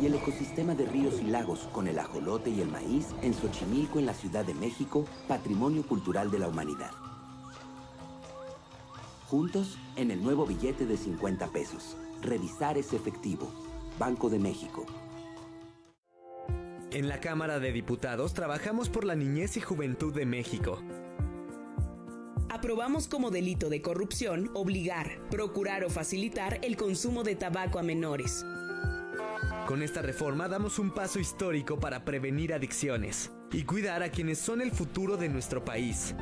y el ecosistema de ríos y lagos con el ajolote y el maíz en Xochimilco, en la Ciudad de México, Patrimonio Cultural de la Humanidad. Juntos en el nuevo billete de 50 pesos. Revisar es efectivo. Banco de México. En la Cámara de Diputados trabajamos por la niñez y juventud de México. Aprobamos como delito de corrupción obligar, procurar o facilitar el consumo de tabaco a menores. Con esta reforma damos un paso histórico para prevenir adicciones y cuidar a quienes son el futuro de nuestro país.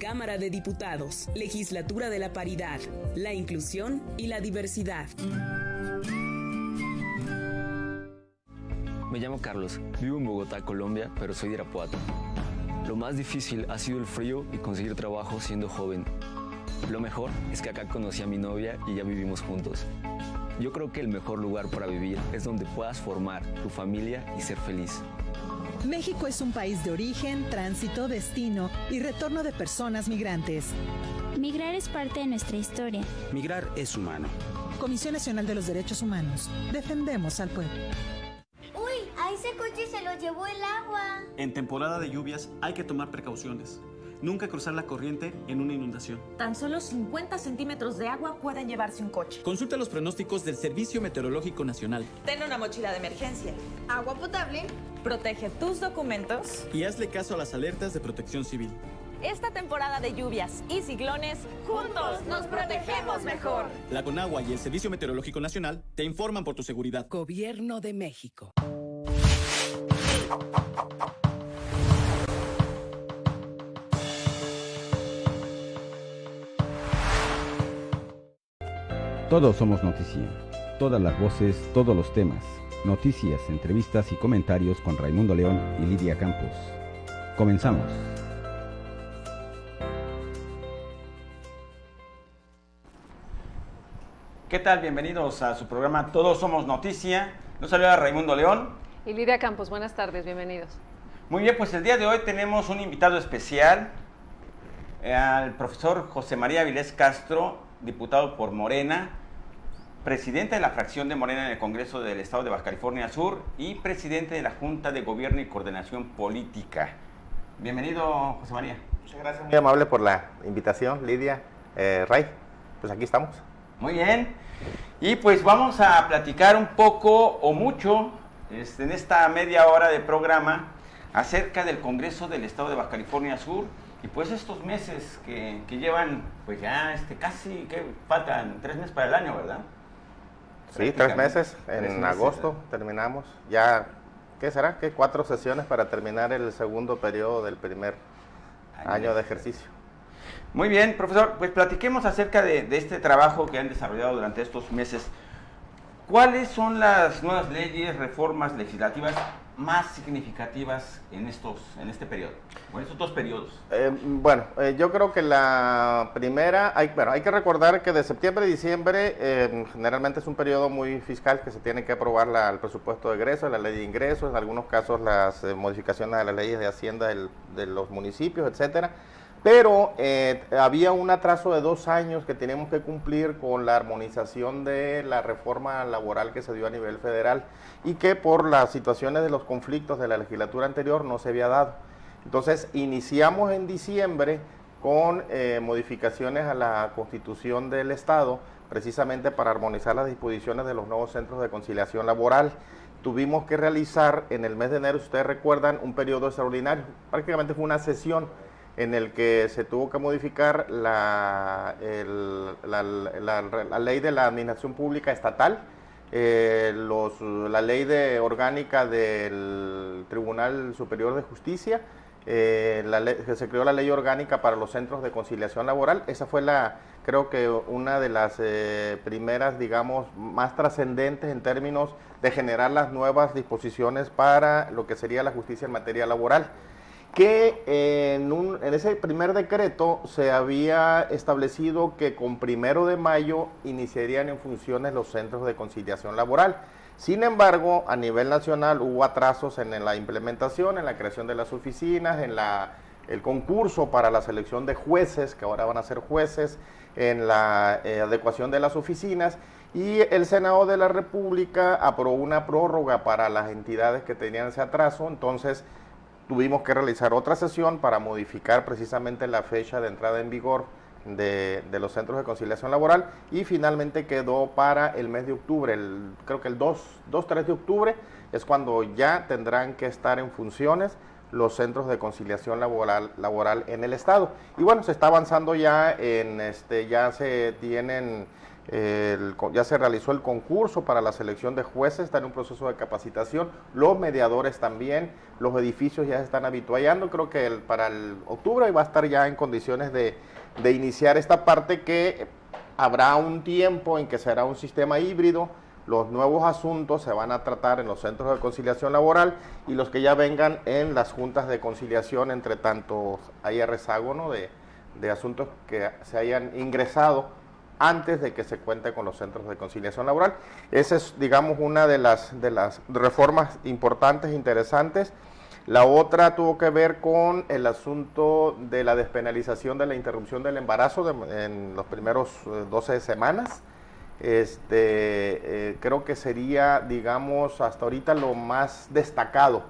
Cámara de Diputados, Legislatura de la Paridad, la Inclusión y la Diversidad. Me llamo Carlos, vivo en Bogotá, Colombia, pero soy de Irapuato. Lo más difícil ha sido el frío y conseguir trabajo siendo joven. Lo mejor es que acá conocí a mi novia y ya vivimos juntos. Yo creo que el mejor lugar para vivir es donde puedas formar tu familia y ser feliz. México es un país de origen, tránsito, destino y retorno de personas migrantes. Migrar es parte de nuestra historia. Migrar es humano. Comisión Nacional de los Derechos Humanos. Defendemos al pueblo. ¡Uy! A ese coche se lo llevó el agua. En temporada de lluvias hay que tomar precauciones. Nunca cruzar la corriente en una inundación. Tan solo 50 centímetros de agua pueden llevarse un coche. Consulta los pronósticos del Servicio Meteorológico Nacional. Ten una mochila de emergencia. Agua potable. Protege tus documentos. Y hazle caso a las alertas de protección civil. Esta temporada de lluvias y ciclones, juntos nos protegemos mejor. La Conagua y el Servicio Meteorológico Nacional te informan por tu seguridad. Gobierno de México. Todos somos noticia. Todas las voces, todos los temas. Noticias, entrevistas y comentarios con Raimundo León y Lidia Campos. Comenzamos. ¿Qué tal? Bienvenidos a su programa Todos Somos Noticia. Nos saluda Raimundo León. Y Lidia Campos, buenas tardes, bienvenidos. Muy bien, pues el día de hoy tenemos un invitado especial, al profesor José María Avilés Castro, diputado por Morena, presidente de la fracción de Morena en el Congreso del Estado de Baja California Sur y presidente de la Junta de Gobierno y Coordinación Política. Bienvenido, José María. Muchas gracias, muy amable por la invitación, Lidia, Ray. Pues aquí estamos. Muy bien. Y pues vamos a platicar un poco o mucho en esta media hora de programa acerca del Congreso del Estado de Baja California Sur. Y pues estos meses que llevan, pues ya casi, que faltan 3 meses para el año, ¿verdad? Sí, 3 meses, en agosto terminamos. Ya, ¿qué será? ¿Qué 4 sesiones para terminar el segundo periodo del primer año de ejercicio? Muy bien, profesor, pues platiquemos acerca de este trabajo que han desarrollado durante estos meses. ¿Cuáles son las nuevas leyes, reformas legislativas más significativas en este periodo, o en estos 2 periodos? Yo creo que la primera, hay que recordar que de septiembre a diciembre generalmente es un periodo muy fiscal que se tiene que aprobar el presupuesto de egresos, la ley de ingresos, en algunos casos las modificaciones a las leyes de Hacienda de los municipios, etcétera. Pero había un atraso de 2 años que teníamos que cumplir con la armonización de la reforma laboral que se dio a nivel federal y que por las situaciones de los conflictos de la legislatura anterior no se había dado. Entonces iniciamos en diciembre con modificaciones a la Constitución del Estado, precisamente para armonizar las disposiciones de los nuevos centros de conciliación laboral. Tuvimos que realizar en el mes de enero, si ustedes recuerdan, un periodo extraordinario, prácticamente fue una sesión en el que se tuvo que modificar la ley de la administración pública estatal, la ley orgánica del Tribunal Superior de Justicia, se creó la ley orgánica para los centros de conciliación laboral. Esa fue creo que una de las primeras, digamos, más trascendentes en términos de generar las nuevas disposiciones para lo que sería la justicia en materia laboral, que en ese primer decreto se había establecido que con 1 de mayo iniciarían en funciones los centros de conciliación laboral. Sin embargo, a nivel nacional hubo atrasos en la implementación, en la creación de las oficinas, en la el concurso para la selección de jueces, que ahora van a ser jueces, en la adecuación de las oficinas, y el Senado de la República aprobó una prórroga para las entidades que tenían ese atraso. Entonces tuvimos que realizar otra sesión para modificar precisamente la fecha de entrada en vigor de los centros de conciliación laboral, y finalmente quedó para el mes de octubre, creo que el 2-3 de octubre es cuando ya tendrán que estar en funciones los centros de conciliación laboral en el estado. Y bueno, se está avanzando ya ya se realizó el concurso para la selección de jueces, está en un proceso de capacitación, los mediadores también, los edificios ya se están habituallando. Creo que para el octubre va a estar ya en condiciones de iniciar esta parte, que habrá un tiempo en que será un sistema híbrido. Los nuevos asuntos se van a tratar en los centros de conciliación laboral, y los que ya vengan en las juntas de conciliación, entre tanto haya rezago, ¿no?, de asuntos que se hayan ingresado antes de que se cuente con los centros de conciliación laboral. Esa es, digamos, una de las reformas importantes, interesantes. La otra tuvo que ver con el asunto de la despenalización de la interrupción del embarazo en los primeros 12 semanas. Creo que sería, digamos, hasta ahorita lo más destacado.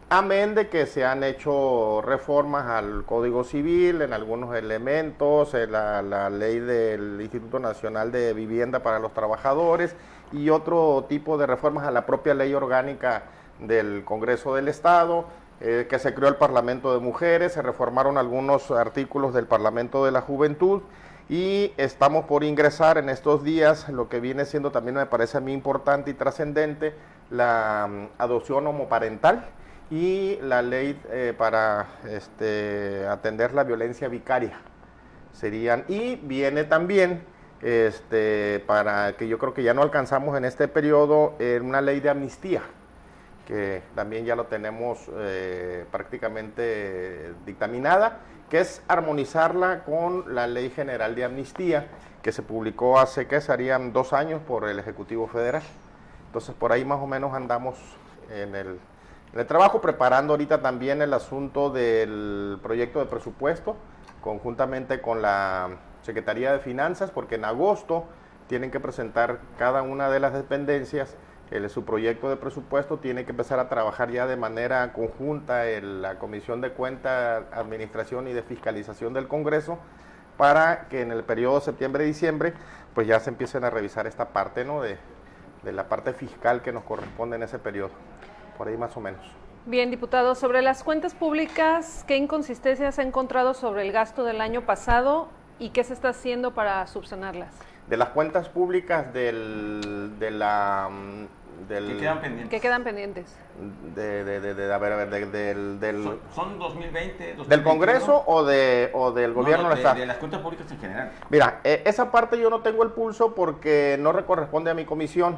Amén de que se han hecho reformas al Código Civil en algunos elementos, la ley del Instituto Nacional de Vivienda para los Trabajadores, y otro tipo de reformas a la propia ley orgánica del Congreso del Estado, que se creó el Parlamento de Mujeres, se reformaron algunos artículos del Parlamento de la Juventud, y estamos por ingresar en estos días lo que viene siendo, también me parece a mí importante y trascendente, la adopción homoparental y la ley para atender la violencia vicaria. Y viene también, para que yo creo que ya no alcanzamos en este periodo, una ley de amnistía, que también ya lo tenemos prácticamente dictaminada, que es armonizarla con la Ley General de Amnistía, que se publicó hace, ¿qué serían? 2 años por el Ejecutivo Federal. Entonces, por ahí más o menos andamos en el trabajo, preparando ahorita también el asunto del proyecto de presupuesto, conjuntamente con la Secretaría de Finanzas, porque en agosto tienen que presentar cada una de las dependencias su proyecto de presupuesto. Tiene que empezar a trabajar ya de manera conjunta la Comisión de Cuenta, Administración y de Fiscalización del Congreso, para que en el periodo septiembre-diciembre pues ya se empiecen a revisar esta parte, ¿no?, de la parte fiscal que nos corresponde en ese periodo, por ahí más o menos. Bien, diputado, sobre las cuentas públicas, ¿qué inconsistencias ha encontrado sobre el gasto del año pasado y qué se está haciendo para subsanarlas? De las cuentas públicas ¿Qué quedan pendientes? ¿Qué quedan pendientes? ¿Son 2020, 2021? ¿Del Congreso o del gobierno del Estado? De las cuentas públicas en general. Mira, esa parte yo no tengo el pulso porque no corresponde a mi comisión.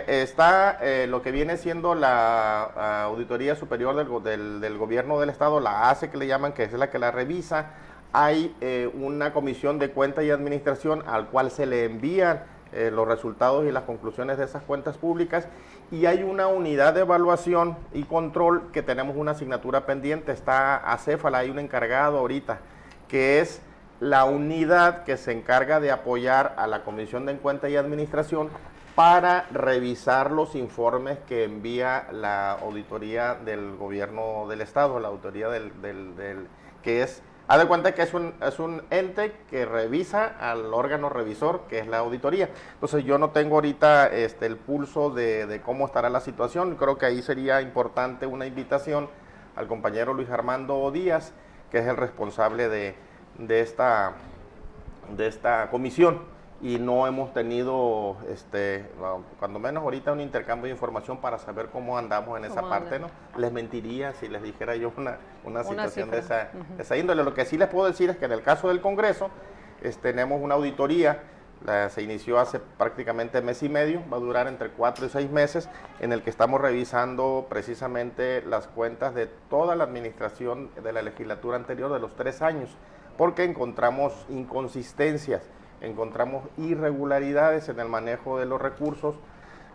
Está lo que viene siendo la Auditoría Superior del Gobierno del Estado, la ACE que le llaman, que es la que la revisa. Hay una comisión de cuenta y administración al cual se le envían los resultados y las conclusiones de esas cuentas públicas, y hay una unidad de evaluación y control que tenemos una asignatura pendiente. Está Acéfala, hay un encargado ahorita, que es la unidad que se encarga de apoyar a la Comisión de Cuenta y Administración para revisar los informes que envía la auditoría del Gobierno del Estado, la auditoría que es... Haz de cuenta que es un ente que revisa al órgano revisor, que es la auditoría. Entonces yo no tengo ahorita el pulso de cómo estará la situación. Creo que ahí sería importante una invitación al compañero Luis Armando Díaz, que es el responsable de esta comisión. Y no hemos tenido, cuando menos ahorita, un intercambio de información para saber cómo andamos en esa parte, ¿no? Les mentiría si les dijera yo una situación de esa índole. Lo que sí les puedo decir es que en el caso del Congreso tenemos una auditoría, se inició hace prácticamente mes y medio, va a durar entre 4 y 6 meses, en el que estamos revisando precisamente las cuentas de toda la administración de la legislatura anterior de los 3 años, porque encontramos inconsistencias, encontramos irregularidades en el manejo de los recursos,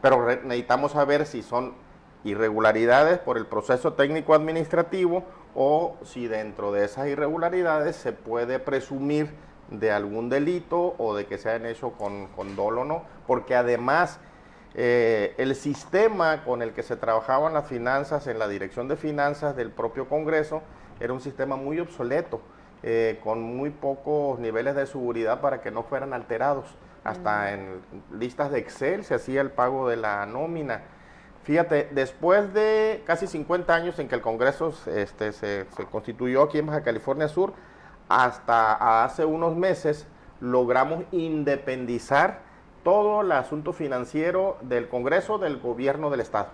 pero necesitamos saber si son irregularidades por el proceso técnico administrativo o si dentro de esas irregularidades se puede presumir de algún delito o de que se hayan hecho con dolo o no, porque además el sistema con el que se trabajaban las finanzas en la Dirección de Finanzas del propio Congreso era un sistema muy obsoleto, con muy pocos niveles de seguridad para que no fueran alterados. Hasta en listas de Excel se hacía el pago de la nómina. Fíjate, después de casi 50 años en que el Congreso se constituyó aquí en Baja California Sur, hasta hace unos meses logramos independizar todo el asunto financiero del Congreso del gobierno del Estado,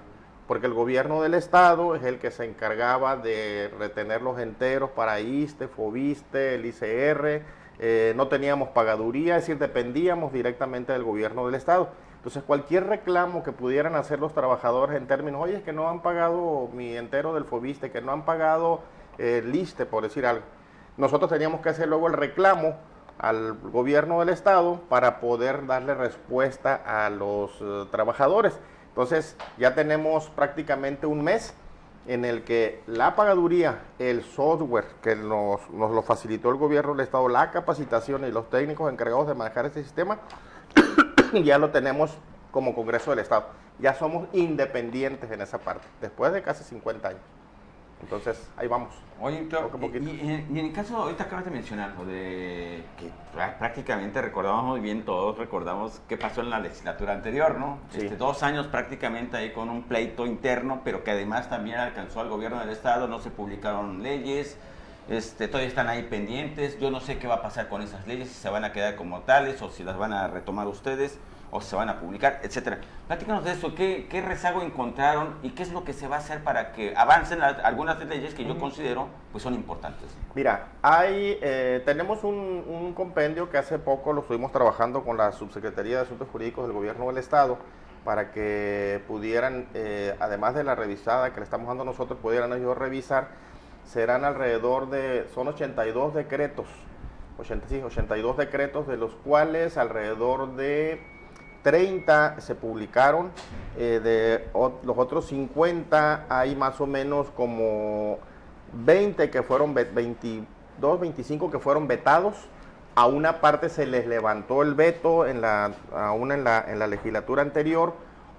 porque el gobierno del Estado es el que se encargaba de retener los enteros para ISSSTE, FOBISSTE, el ICR, no teníamos pagaduría, es decir, dependíamos directamente del gobierno del Estado. Entonces, cualquier reclamo que pudieran hacer los trabajadores en términos, oye, es que no han pagado mi entero del FOBISSTE, que no han pagado el ISSSTE, por decir algo, nosotros teníamos que hacer luego el reclamo al gobierno del Estado para poder darle respuesta a los trabajadores. Entonces, ya tenemos prácticamente un mes en el que la pagaduría, el software que nos lo facilitó el gobierno del Estado, la capacitación y los técnicos encargados de manejar este sistema, ya lo tenemos como Congreso del Estado. Ya somos independientes en esa parte, después de casi 50 años. Entonces, ahí vamos. Oye, claro, y en el caso, ahorita acabas de mencionar, de que prácticamente recordamos muy bien, todos recordamos qué pasó en la legislatura anterior, ¿no? Sí. 2 años prácticamente ahí con un pleito interno, pero que además también alcanzó al gobierno del Estado, no se publicaron leyes, todavía están ahí pendientes, yo no sé qué va a pasar con esas leyes, si se van a quedar como tales, o si las van a retomar ustedes, o se van a publicar, etcétera. Platícanos de eso, ¿qué rezago encontraron y qué es lo que se va a hacer para que avancen algunas leyes que yo considero pues son importantes? Mira, tenemos un compendio que hace poco lo estuvimos trabajando con la Subsecretaría de Asuntos Jurídicos del Gobierno del Estado para que pudieran, además de la revisada que le estamos dando nosotros, pudieran ellos revisar. Serán alrededor son 82 decretos, 82 decretos, de los cuales alrededor de 30 se publicaron, los otros 50 hay más o menos como 20 que fueron, 22, 25 que fueron vetados. A una parte se les levantó el veto aún en la legislatura anterior,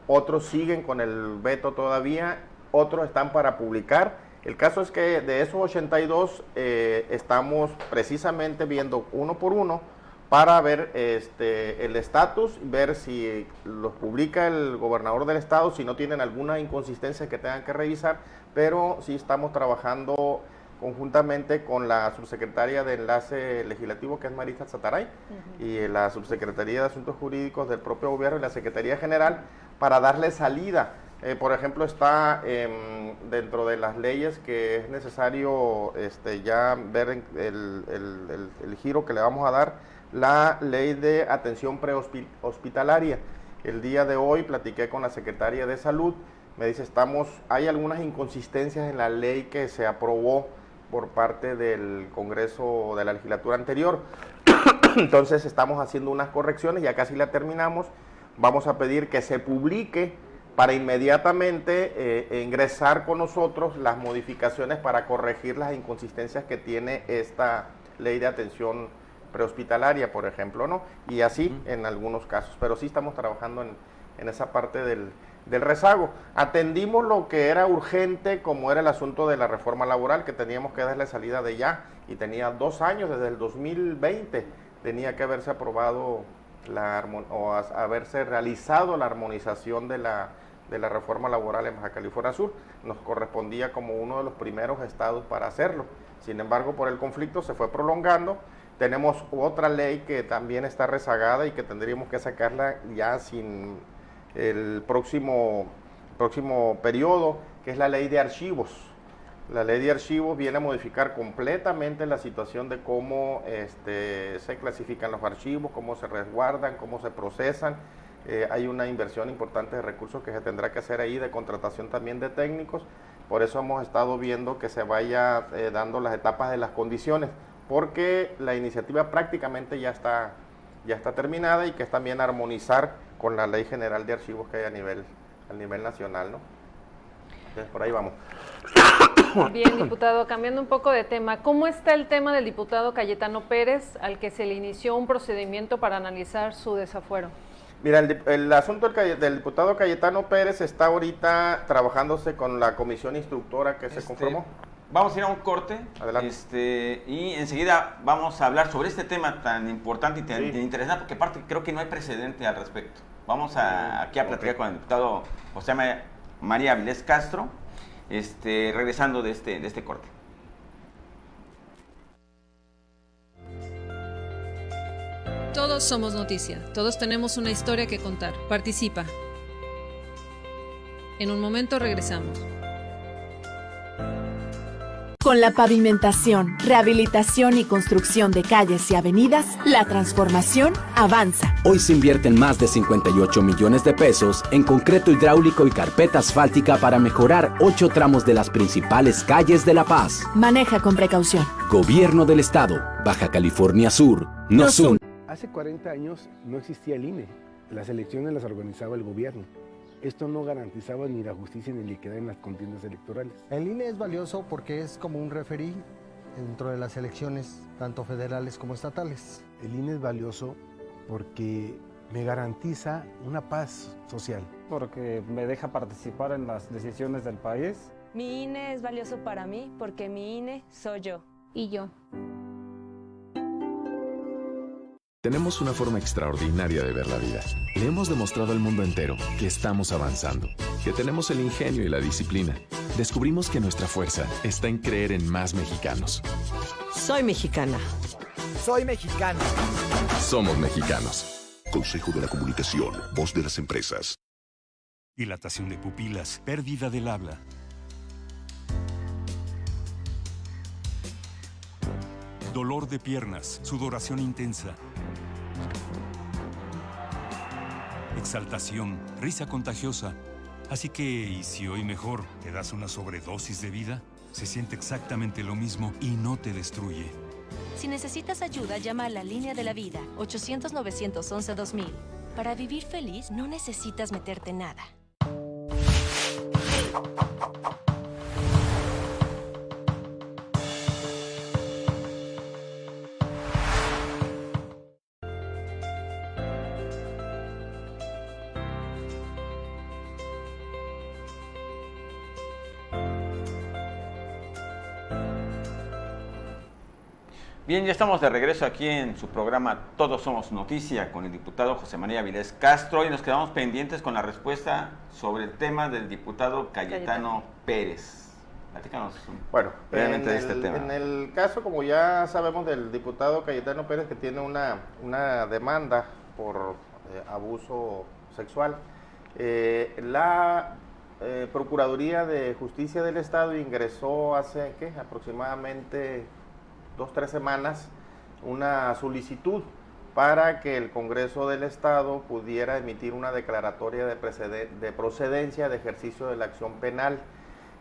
otros siguen con el veto todavía, otros están para publicar. El caso es que de esos 82 estamos precisamente viendo uno por uno para ver el estatus, ver si los publica el gobernador del estado, si no tienen alguna inconsistencia que tengan que revisar, pero sí estamos trabajando conjuntamente con la subsecretaria de Enlace Legislativo, que es Marisa Zataray, y la subsecretaría de Asuntos Jurídicos del propio gobierno y la Secretaría General, para darle salida. Por ejemplo, está dentro de las leyes que es necesario ya ver el giro que le vamos a dar, la ley de atención prehospitalaria. El día de hoy platiqué con la secretaria de Salud, me dice, hay algunas inconsistencias en la ley que se aprobó por parte del Congreso de la legislatura anterior. Entonces estamos haciendo unas correcciones, ya casi la terminamos. Vamos a pedir que se publique para inmediatamente ingresar con nosotros las modificaciones para corregir las inconsistencias que tiene esta ley de atención prehospitalaria, por ejemplo, ¿no? Y así en algunos casos, pero sí estamos trabajando en esa parte del rezago. Atendimos lo que era urgente, como era el asunto de la reforma laboral, que teníamos que darle salida de ya, y tenía 2 años, desde el 2020, tenía que haberse aprobado haberse realizado la armonización de la reforma laboral en Baja California Sur. Nos correspondía como uno de los primeros estados para hacerlo. Sin embargo, por el conflicto se fue prolongando. Tenemos otra ley que también está rezagada y que tendríamos que sacarla ya sin el próximo periodo, que es la ley de archivos. La ley de archivos viene a modificar completamente la situación de cómo se clasifican los archivos, cómo se resguardan, cómo se procesan. Hay una inversión importante de recursos que se tendrá que hacer ahí, de contratación también de técnicos. Por eso hemos estado viendo que se vaya dando las etapas de las condiciones, porque la iniciativa prácticamente ya está terminada, y que es también armonizar con la Ley General de Archivos que hay a nivel nacional, ¿no? Por ahí vamos. Bien, diputado, cambiando un poco de tema, ¿cómo está el tema del diputado Cayetano Pérez, al que se le inició un procedimiento para analizar su desafuero? Mira, el asunto del diputado Cayetano Pérez está ahorita trabajándose con la comisión instructora que se conformó. Vamos a ir a un corte. Adelante. Y enseguida vamos a hablar sobre este tema tan importante y tan interesante, porque aparte creo que no hay precedente al respecto. Vamos aquí a platicar con el diputado José María Avilés Castro, regresando de este corte. Todos somos noticia, todos tenemos una historia que contar. Participa. En un momento regresamos. Con la pavimentación, rehabilitación y construcción de calles y avenidas, la transformación avanza. Hoy se invierten más de 58 millones de pesos en concreto hidráulico y carpeta asfáltica para mejorar 8 tramos de las principales calles de La Paz. Maneja con precaución. Gobierno del Estado, Baja California Sur, nos une. Hace 40 años no existía el INE. Las elecciones las organizaba el gobierno. Esto no garantizaba ni la justicia ni la equidad en las contiendas electorales. El INE es valioso porque es como un referí dentro de las elecciones, tanto federales como estatales. El INE es valioso porque me garantiza una paz social. Porque me deja participar en las decisiones del país. Mi INE es valioso para mí porque mi INE soy yo. Y yo. Tenemos una forma extraordinaria de ver la vida. Le hemos demostrado al mundo entero que estamos avanzando, que tenemos el ingenio y la disciplina. Descubrimos que nuestra fuerza está en creer en más mexicanos. Soy mexicana. Soy mexicano. Somos mexicanos. Consejo de la Comunicación, voz de las empresas. Dilatación de pupilas, pérdida del habla. Dolor de piernas, sudoración intensa. Exaltación, risa contagiosa. Así que, ¿y si hoy mejor te das una sobredosis de vida? Se siente exactamente lo mismo y no te destruye. Si necesitas ayuda, llama a la Línea de la Vida, 800-911-2000. Para vivir feliz, no necesitas meterte nada. Bien, ya estamos de regreso aquí en su programa Todos Somos Noticia con el diputado José María Avilés Castro y nos quedamos pendientes con la respuesta sobre el tema del diputado Cayetano Pérez. Platícanos brevemente de este tema. En el caso, como ya sabemos, del diputado Cayetano Pérez, que tiene una demanda por abuso sexual, la Procuraduría de Justicia del Estado ingresó hace aproximadamente 2-3 semanas una solicitud para que el Congreso del Estado pudiera emitir una declaratoria de procedencia de ejercicio de la acción penal.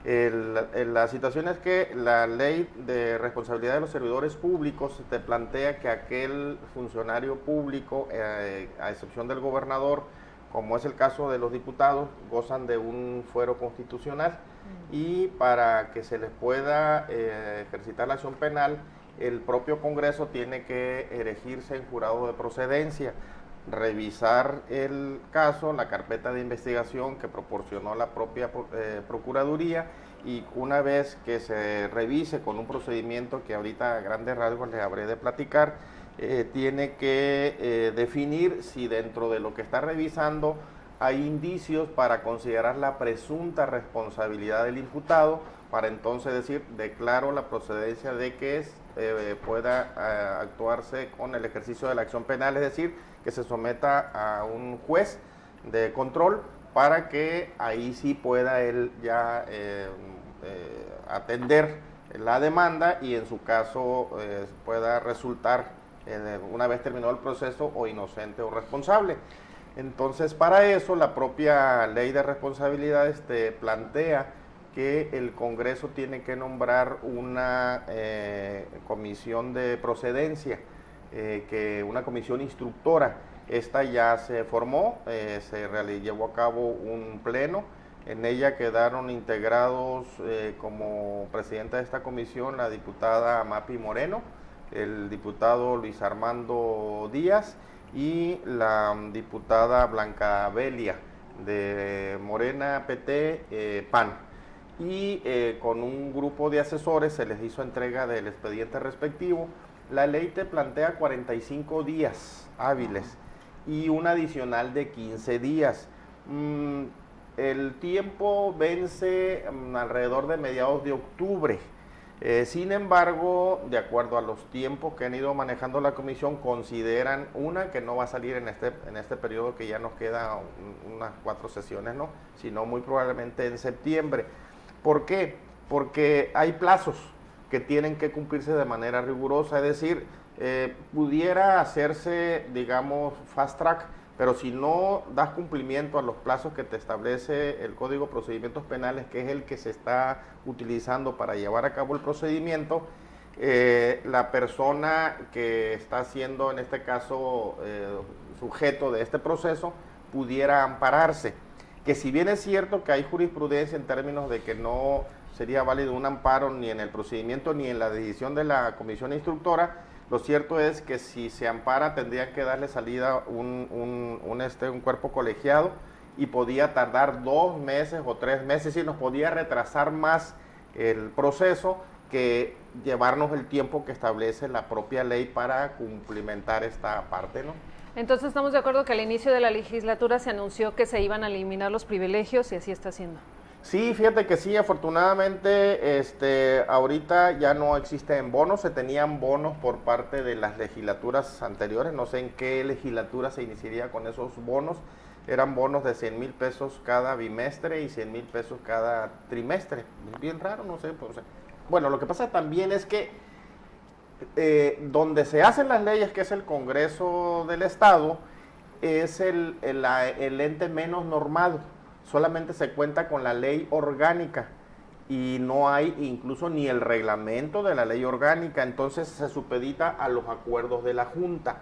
La situación es que la ley de responsabilidad de los servidores públicos te plantea que aquel funcionario público, a excepción del gobernador, como es el caso de los diputados, gozan de un fuero constitucional y para que se les pueda ejercitar la acción penal, el propio Congreso tiene que erigirse en jurado de procedencia, revisar el caso, la carpeta de investigación que proporcionó la propia Procuraduría, y una vez que se revise con un procedimiento que ahorita a grandes rasgos les habré de platicar, tiene que definir si dentro de lo que está revisando hay indicios para considerar la presunta responsabilidad del imputado, para entonces decir, declaro la procedencia de que pueda actuarse con el ejercicio de la acción penal, es decir, que se someta a un juez de control para que ahí sí pueda él ya atender la demanda y en su caso pueda resultar, una vez terminado el proceso, o inocente o responsable. Entonces, para eso la propia ley de responsabilidades te plantea que el Congreso tiene que nombrar una comisión de procedencia, una comisión instructora. Esta ya se formó, se llevó a cabo un pleno En ella quedaron integrados como presidenta de esta comisión la diputada Mapi Moreno, el diputado Luis Armando Díaz y la diputada Blanca Belia de Morena, PT, PAN. Y con un grupo de asesores se les hizo entrega del expediente respectivo. La ley te plantea 45 días hábiles y un adicional de 15 días. El tiempo vence alrededor de mediados de octubre. Sin embargo, de acuerdo a los tiempos que han ido manejando la comisión, consideran que no va a salir en este periodo que ya nos queda unas 4 sesiones, ¿no? Sino muy probablemente en septiembre. ¿Por qué? Porque hay plazos que tienen que cumplirse de manera rigurosa, es decir, pudiera hacerse, digamos, fast track, pero si no das cumplimiento a los plazos que te establece el Código de Procedimientos Penales, que es el que se está utilizando para llevar a cabo el procedimiento, la persona que está siendo, en este caso, sujeto de este proceso, pudiera ampararse. Que si bien es cierto que hay jurisprudencia en términos de que no sería válido un amparo ni en el procedimiento ni en la decisión de la comisión instructora, lo cierto es que si se ampara tendrían que darle salida un cuerpo colegiado y podía tardar 2 meses o 3 meses y nos podía retrasar más el proceso que llevarnos el tiempo que establece la propia ley para cumplimentar esta parte, ¿no? Entonces estamos de acuerdo que al inicio de la legislatura se anunció que se iban a eliminar los privilegios y así está siendo. Sí, fíjate que sí, afortunadamente ahorita ya no existen bonos, se tenían bonos por parte de las legislaturas anteriores, no sé en qué legislatura se iniciaría con esos bonos, eran bonos de 100,000 pesos cada bimestre y 100,000 pesos cada trimestre, bien raro, no sé, pues, bueno, lo que pasa también es que donde se hacen las leyes, que es el Congreso del Estado, es el ente menos normado. Solamente se cuenta con la ley orgánica y no hay incluso ni el reglamento de la ley orgánica, entonces se supedita a los acuerdos de la Junta.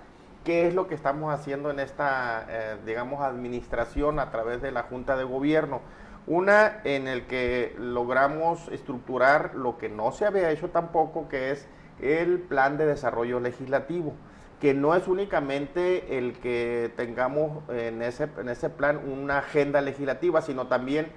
¿Qué es lo que estamos haciendo en esta, digamos, administración a través de la Junta de Gobierno? Una en el que logramos estructurar lo que no se había hecho tampoco, que es el plan de desarrollo legislativo, que no es únicamente el que tengamos en ese plan una agenda legislativa, sino también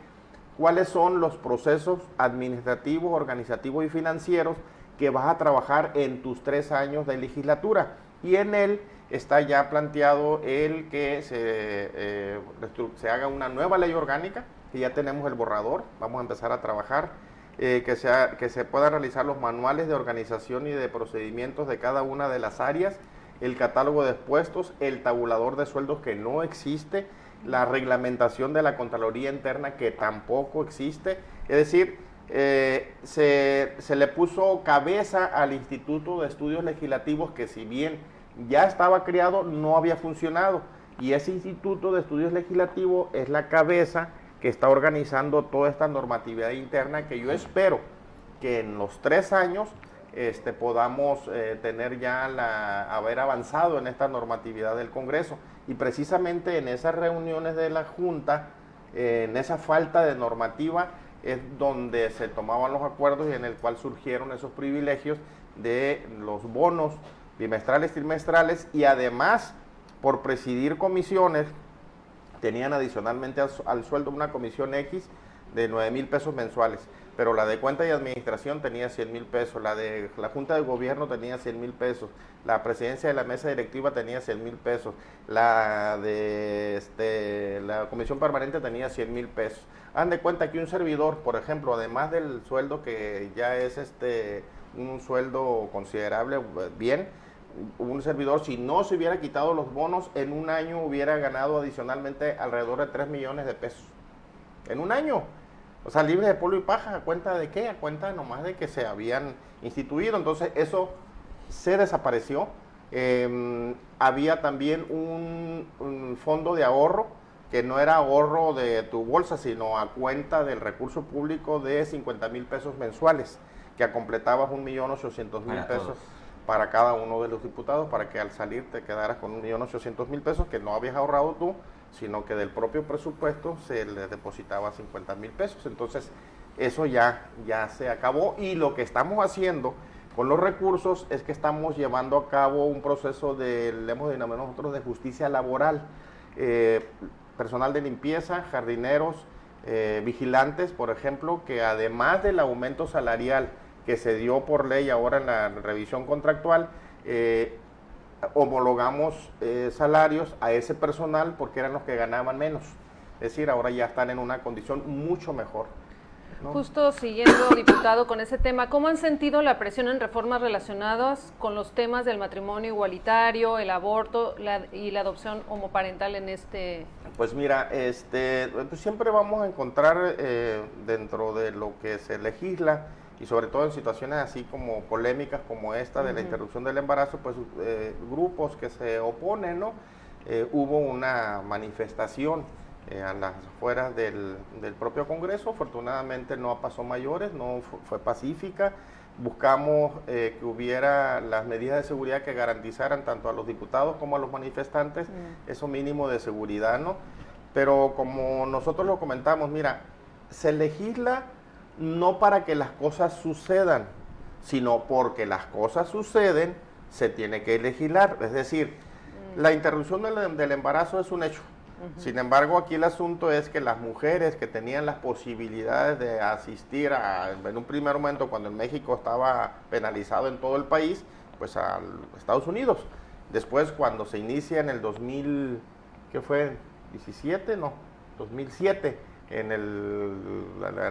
cuáles son los procesos administrativos, organizativos y financieros que vas a trabajar en tus 3 años de legislatura. Y en él está ya planteado el que se haga una nueva ley orgánica, que ya tenemos el borrador, vamos a empezar a trabajar, que se puedan realizar los manuales de organización y de procedimientos de cada una de las áreas, el catálogo de expuestos, el tabulador de sueldos que no existe, la reglamentación de la Contraloría Interna que tampoco existe, es decir, se le puso cabeza al Instituto de Estudios Legislativos que si bien ya estaba creado, no había funcionado, y ese Instituto de Estudios Legislativos es la cabeza que está organizando toda esta normatividad interna que yo espero que en los 3 años podamos tener ya haber avanzado en esta normatividad del Congreso, y precisamente en esas reuniones de la Junta, en esa falta de normativa es donde se tomaban los acuerdos y en el cual surgieron esos privilegios de los bonos bimestrales, trimestrales, y además por presidir comisiones tenían adicionalmente al sueldo una comisión X de 9,000 pesos mensuales, pero la de cuenta y administración tenía 100,000 pesos, la de la Junta de Gobierno tenía 100,000 pesos, la presidencia de la mesa directiva tenía 100,000 pesos, la de la comisión permanente tenía 100,000 pesos. Hagan de cuenta que un servidor, por ejemplo, además del sueldo que ya es un sueldo considerable, bien, un servidor, si no se hubiera quitado los bonos, en un año hubiera ganado adicionalmente alrededor de 3 millones de pesos. En un año. O sea, libre de polvo y paja. ¿A cuenta de qué? A cuenta nomás de que se habían instituido. Entonces, eso se desapareció. Había también un fondo de ahorro, que no era ahorro de tu bolsa, sino a cuenta del recurso público de 50,000 pesos mensuales, que completabas 1,800,000 pesos para cada uno de los diputados, para que al salir te quedaras con 1,800,000 pesos que no habías ahorrado tú, sino que del propio presupuesto se le depositaba 50,000 pesos. Entonces, eso ya se acabó, y lo que estamos haciendo con los recursos es que estamos llevando a cabo un proceso le hemos denominado nosotros de justicia laboral. Personal de limpieza, jardineros, vigilantes, por ejemplo, que además del aumento salarial que se dio por ley ahora en la revisión contractual, homologamos salarios a ese personal porque eran los que ganaban menos. Es decir, ahora ya están en una condición mucho mejor, ¿no? Justo siguiendo, diputado, con ese tema, ¿cómo han sentido la presión en reformas relacionadas con los temas del matrimonio igualitario, el aborto y la adopción homoparental en este? Pues mira, pues siempre vamos a encontrar dentro de lo que se legisla, y sobre todo en situaciones así como polémicas como esta de la interrupción del embarazo, pues grupos que se oponen, ¿no? Hubo una manifestación a las afueras del propio Congreso. Afortunadamente no pasó mayores, no fue pacífica. Buscamos que hubiera las medidas de seguridad que garantizaran tanto a los diputados como a los manifestantes eso mínimo de seguridad, ¿no? Pero como nosotros lo comentamos, mira, se legisla no para que las cosas sucedan, sino porque las cosas suceden, se tiene que legislar. Es decir, la interrupción del embarazo es un hecho. Sin embargo, aquí el asunto es que las mujeres que tenían las posibilidades de asistir en un primer momento, cuando en México estaba penalizado en todo el país, pues a Estados Unidos. Después, cuando se inicia en el 2017, no, 2007, en el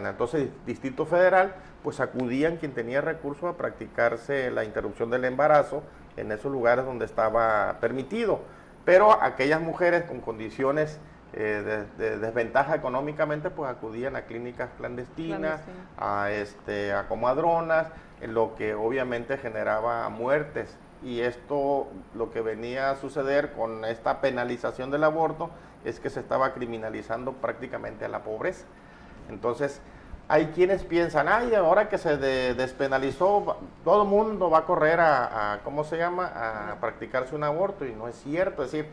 entonces Distrito Federal, pues acudían quien tenía recursos a practicarse la interrupción del embarazo en esos lugares donde estaba permitido. Pero aquellas mujeres con condiciones de desventaja económicamente, pues acudían a clínicas clandestinas, a comadronas, lo que obviamente generaba muertes. Y esto, lo que venía a suceder con esta penalización del aborto, es que se estaba criminalizando prácticamente a la pobreza. Entonces, hay quienes piensan, ay, ahora que se despenalizó, todo el mundo va a correr ¿cómo se llama?, a practicarse un aborto, y no es cierto. Es decir,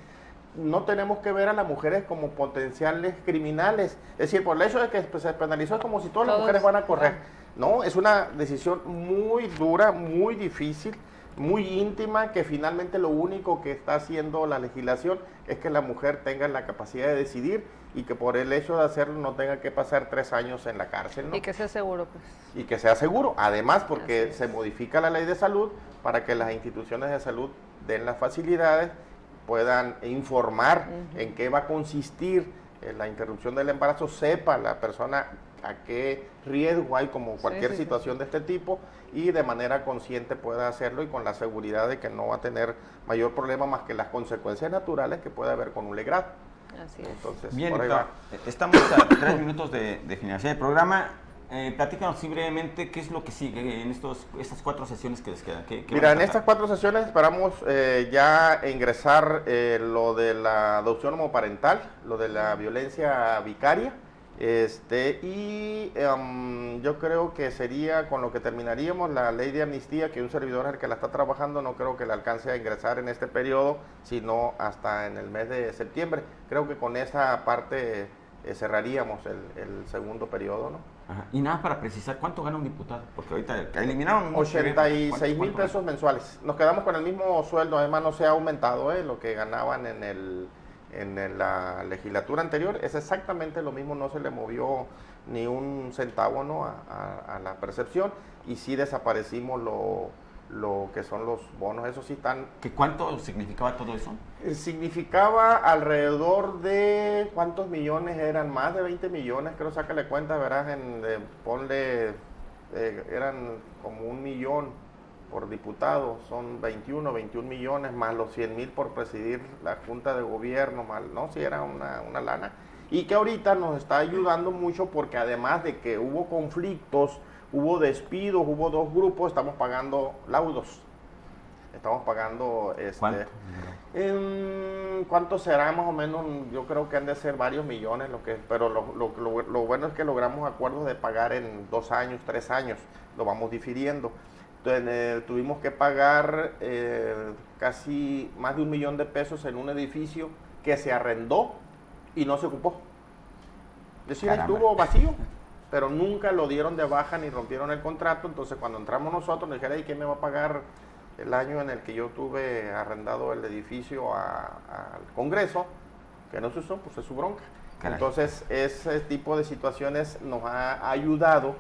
no tenemos que ver a las mujeres como potenciales criminales. Es decir, por el hecho de que se despenalizó es como si todas las mujeres van a correr. No, es una decisión muy dura, muy difícil, muy íntima, que finalmente lo único que está haciendo la legislación es que la mujer tenga la capacidad de decidir, y que por el hecho de hacerlo no tenga que pasar 3 años en la cárcel, ¿no? Y que sea seguro, pues. Y que sea seguro, además porque se modifica la ley de salud para que las instituciones de salud den las facilidades, puedan informar en qué va a consistir la interrupción del embarazo, sepa la persona a qué riesgo hay como cualquier situación de este tipo, y de manera consciente pueda hacerlo, y con la seguridad de que no va a tener mayor problema más que las consecuencias naturales que puede haber con un legrado. Así es. Entonces, bien, por ahí va. Estamos a 3 minutos de finalizar el programa. Platícanos sí brevemente qué es lo que sigue en estas 4 sesiones que les quedan. Mira, en estas 4 sesiones esperamos ya ingresar lo de la adopción homoparental, lo de la violencia vicaria, yo creo que sería con lo que terminaríamos la ley de amnistía, que un servidor es el que la está trabajando. No creo que la alcance a ingresar en este periodo, sino hasta en el mes de septiembre. Creo que con esa parte cerraríamos el segundo periodo, ¿no? Ajá. Y nada, para precisar, ¿cuánto gana un diputado? Porque ahorita eliminaron 86,000 pesos mensuales. Nos quedamos con el mismo sueldo, además no se ha aumentado lo que ganaban en la legislatura anterior. Es exactamente lo mismo, no se le movió ni un centavo, ¿no?, a la percepción, y sí desaparecimos lo que son los bonos. Eso sí están... ¿Cuánto significaba todo eso? Significaba alrededor de... ¿cuántos millones eran? Más de 20 millones, creo, sácale cuenta, verás, ponle, eran como 1 millón por diputado, son 21 millones, más los 100,000 por presidir la Junta de Gobierno, más, ¿no? Sí, era una lana. Y que ahorita nos está ayudando mucho, porque además de que hubo conflictos, hubo despidos, hubo 2 grupos, estamos pagando laudos. Estamos pagando... ¿Cuánto será más o menos? Yo creo que han de ser varios millones, pero lo bueno es que logramos acuerdos de pagar en 2 años, 3 años, lo vamos difiriendo. Entonces, tuvimos que pagar casi más de 1 millón de pesos en un edificio que se arrendó y no se ocupó. Es decir, estuvo vacío, pero nunca lo dieron de baja ni rompieron el contrato. Entonces cuando entramos nosotros nos dijeron, ¿y quién me va a pagar el año en el que yo tuve arrendado el edificio al Congreso? Que no se usó, pues es su bronca. Caray. Entonces ese tipo de situaciones nos ha ayudado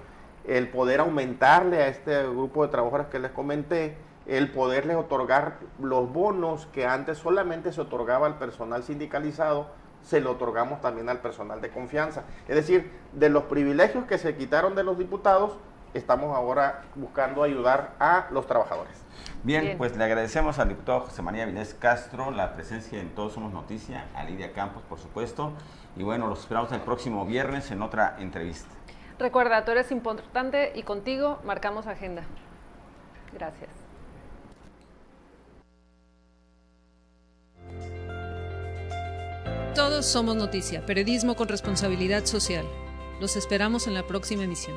el poder aumentarle a este grupo de trabajadores que les comenté, el poderles otorgar los bonos que antes solamente se otorgaba al personal sindicalizado, se lo otorgamos también al personal de confianza. Es decir, de los privilegios que se quitaron de los diputados, estamos ahora buscando ayudar a los trabajadores. Bien, pues le agradecemos al diputado José María Avilés Castro la presencia en Todos Somos Noticia, a Lidia Campos, por supuesto, y bueno, los esperamos el próximo viernes en otra entrevista. Recuerda, tú eres importante y contigo marcamos agenda. Gracias. Todos somos noticia, periodismo con responsabilidad social. Los esperamos en la próxima emisión.